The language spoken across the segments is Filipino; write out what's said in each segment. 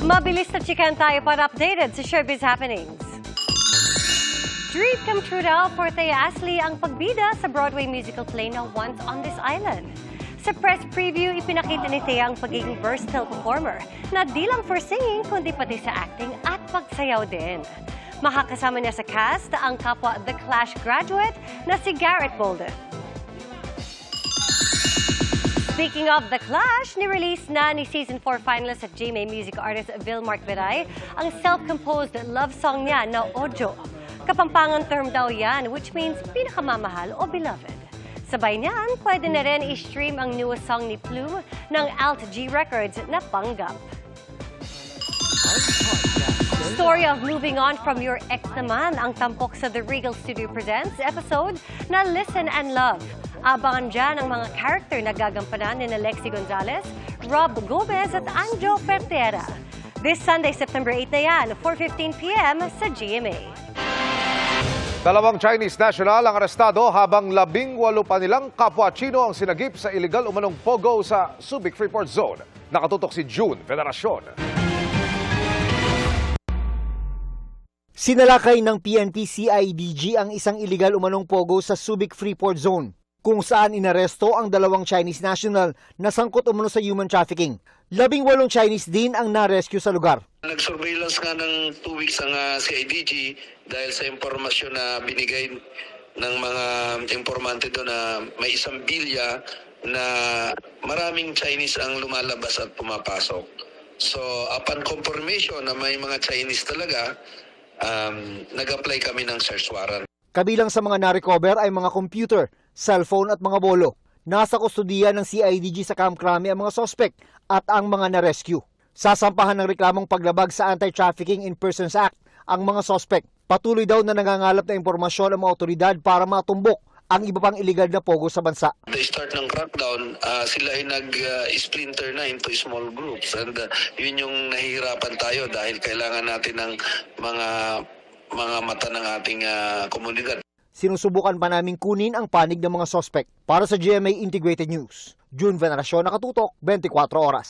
Mabilis na chikan tayo para updated sa showbiz happenings. Dream come true daw for Thea Ashley ang pagbida sa Broadway musical play na Once on This Island. Sa press preview, ipinakita ni Thea ang pagiging versatile performer na di lang for singing kundi pati sa acting at pagsayaw din. Makakasama niya sa cast ang kapwa The Clash graduate na si Garrett Bolden. Speaking of The Clash, ni-release na ni Season 4 finalist at GMA music artist Vilmark Veray ang self-composed love song niya na Ojo. Kapampangan term daw yan, which means pinakamamahal o beloved. Sabay niyan, pwede na rin i-stream ang newest song ni Plume ng Alt G Records na Panggap. Story of moving on from your ex naman ang tampok sa The Regal Studio Presents episode na Listen and Love. Abangan dyan ang mga character na gagampanan ni Lexi Gonzalez, Rob Gomez at Anjo Fertera. This Sunday, September 8 na yan, 4:15 p.m. sa GMA. Dalawang Chinese national ang arestado habang 18 pa nilang kapwa Chino ang sinagip sa illegal umanong pogo sa Subic Freeport Zone. Nakatutok si June Federacion. Sinalakay ng PNP-CIDG ang isang illegal umanong pogo sa Subic Freeport Zone, kung saan inaresto ang dalawang Chinese national na sangkot umano sa human trafficking. 18 Chinese din ang na-rescue sa lugar. Nag-surveillance nga ng 2 weeks ang CIDG dahil sa impormasyon na binigay ng mga informante doon na may isang bilya na maraming Chinese ang lumalabas at pumapasok. So upon confirmation na may mga Chinese talaga, nag-apply kami ng search warrant. Kabilang sa mga na-recover ay mga computer, cellphone at mga bolo. Nasa kustudiya ng CIDG sa Camp Crame ang mga suspect at ang mga na-rescue. Sasampahan ng reklamong paglabag sa Anti-Trafficking in Persons Act ang mga suspect. Patuloy daw na nangangalap na impormasyon ang mga otoridad para matumbok ang iba pang illegal na pogo sa bansa. The start ng crackdown, sila ay nag-splinter na into small groups and yun yung nahihirapan tayo dahil kailangan natin ng mga mata ng ating komunidad. Sinusubukan pa naming kunin ang panig ng mga suspect. Para sa GMA Integrated News, June Veneracion, nakatutok, 24 oras.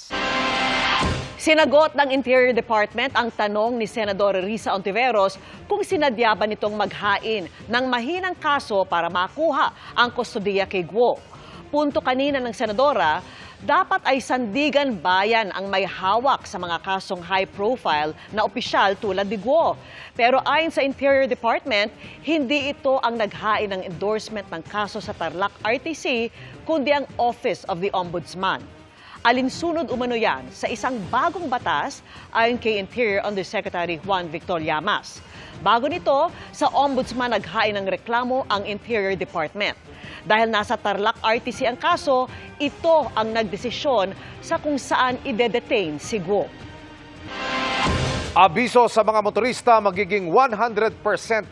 Sinagot ng Interior Department ang tanong ni Senador Risa Ontiveros kung sinadya ba nitong maghain ng mahinang kaso para makuha ang kustodiya kay Guo. Punto kanina ng Senadora, dapat ay sandigan bayan ang may hawak sa mga kasong high-profile na opisyal tulad ni Guo. Pero ayon sa Interior Department, hindi ito ang naghain ng endorsement ng kaso sa Tarlac RTC, kundi ang Office of the Ombudsman. Alinsunod umano yan sa isang bagong batas ayon kay Interior Undersecretary Juan Victor Llamas. Bago nito, sa Ombudsman naghain ng reklamo ang Interior Department. Dahil nasa Tarlac RTC ang kaso, ito ang nagdesisyon sa kung saan ide-detain si Guo. Abiso sa mga motorista, magiging 100%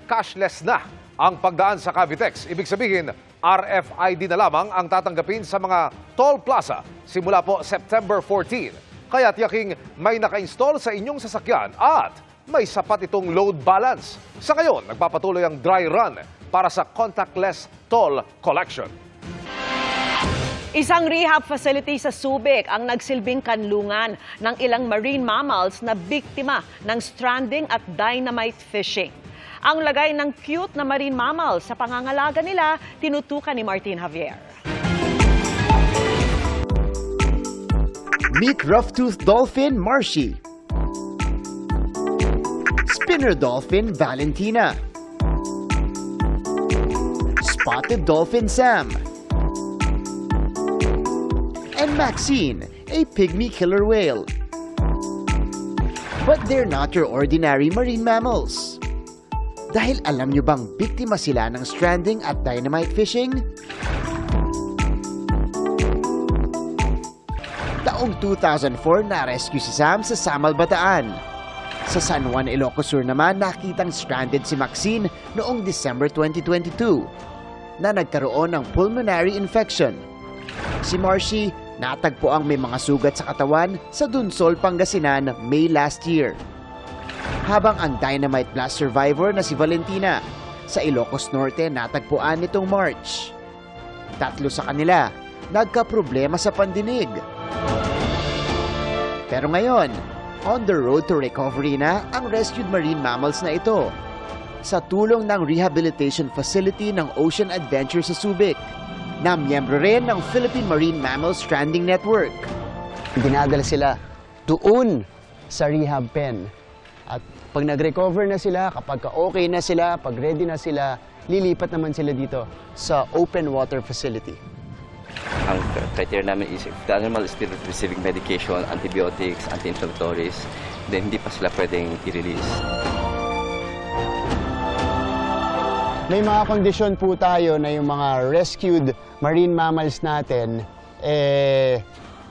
cashless na ang pagdaan sa Cavitex. Ibig sabihin, RFID na lamang ang tatanggapin sa mga toll plaza simula po September 14. Kaya tiyaking may naka-install sa inyong sasakyan at may sapat itong load balance. Sa ngayon, nagpapatuloy ang dry run para sa contactless toll collection. Isang rehab facility sa Subic ang nagsilbing kanlungan ng ilang marine mammals na biktima ng stranding at dynamite fishing. Ang lagay ng cute na marine mammals sa pangangalaga nila, tinutukan ni Martin Javier. Meet rough-toothed dolphin Marshy, spinner dolphin Valentina, spotted dolphin Sam, and Maxine, a pygmy killer whale. But they're not your ordinary marine mammals. Dahil alam nyo bang biktima sila ng stranding at dynamite fishing? Taong 2004 na-rescue si Sam sa Samal, Bataan. Sa San Juan, Ilocos Sur naman nakitang stranded si Maxine noong December 2022 na nagkaroon ng pulmonary infection. Si Marshy natagpo ang may mga sugat sa katawan sa Dunsol, Pangasinan, May last year. Habang ang dynamite blast survivor na si Valentina sa Ilocos Norte natagpuan nitong March. 3 sa kanila nagkaproblema sa pandinig. Pero ngayon, on the road to recovery na ang rescued marine mammals na ito. Sa tulong ng rehabilitation facility ng Ocean Adventure sa Subic, na miyembro rin ng Philippine Marine Mammal Stranding Network. Dinadala sila doon sa rehab pen. At pag nag-recover na sila, kapag okay na sila, pag ready na sila, lilipat naman sila dito sa open water facility. Ang criteria namin is if the animal is still receiving medication, antibiotics, anti-inflammatories, then hindi pa sila pwedeng i-release. May mga kondisyon po tayo na yung mga rescued marine mammals natin,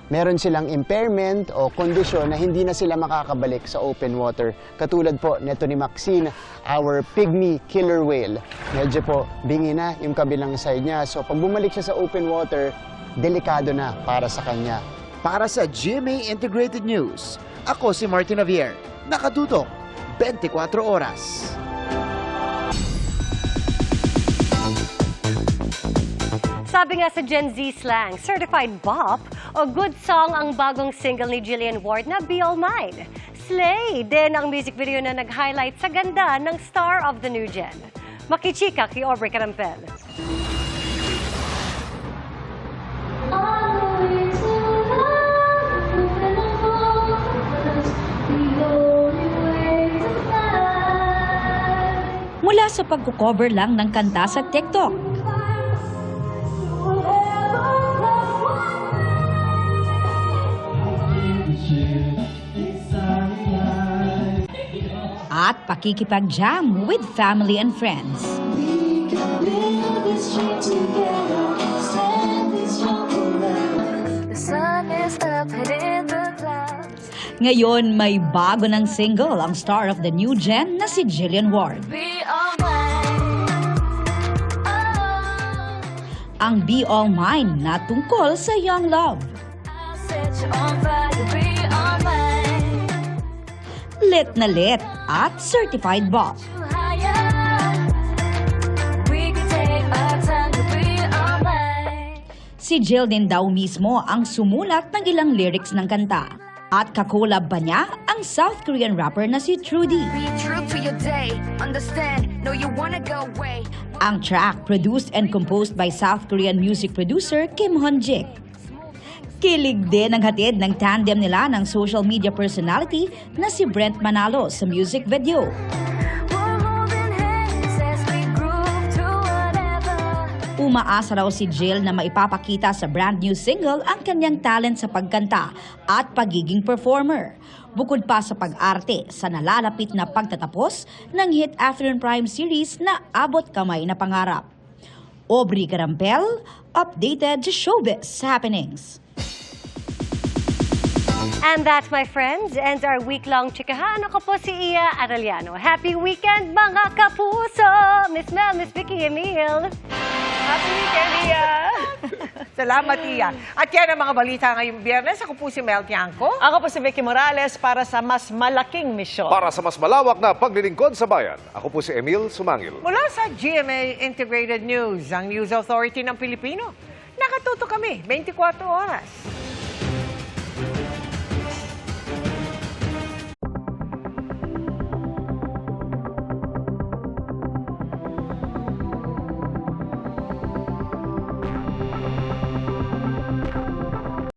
meron silang impairment o kondisyon na hindi na sila makakabalik sa open water. Katulad po neto ni Maxine, our pygmy killer whale. Medyo po bingi na yung kabilang side niya. So pag bumalik siya sa open water, delikado na para sa kanya. Para sa GMA Integrated News, ako si Martin Javier, nakatutok 24 oras. Sabi nga sa Gen Z slang, certified bop o good song ang bagong single ni Jillian Ward na Be All Mine. Slay din ang music video na nag-highlight sa ganda ng star of the new gen. Makichika kay Aubrey Carampel. Mula sa pagkukover lang ng kanta sa TikTok, at pakikipag-jam with family and friends. Ngayon, may bago ng single ang star of the new gen na si Jillian Ward. Ang Be All Mine na tungkol sa young love. Lit na lit at certified bop. Si Jill din daw mismo ang sumulat ng ilang lyrics ng kanta. At kakolab ba niya ang South Korean rapper na si Trudy. Ang track produced and composed by South Korean music producer Kim Hyun-jik. Kilig din ang hatid ng tandem nila ng social media personality na si Brent Manalo sa music video. Umaasa raw si Jill na maipapakita sa brand new single ang kanyang talent sa pagkanta at pagiging performer. Bukod pa sa pag-arte sa nalalapit na pagtatapos ng hit Afternoon Prime series na Abot Kamay na Pangarap. Aubrey Carampel, updated to showbiz happenings. And that, my friends, ends our week-long chikahan. Ako po si Iya Arellano. Happy weekend, mga kapuso! Miss Mel, Miss Vicky, Emil. Happy weekend, Iya! Salamat, Iya. At yan ang mga balita ngayong Biyernes. Ako po si Mel Tiangco. Ako po si Vicky Morales para sa mas malaking misyon. Para sa mas malawak na paglilingkod sa bayan, ako po si Emil Sumangil. Mula sa GMA Integrated News, ang News Authority ng Pilipino. Nakatuto kami 24 oras.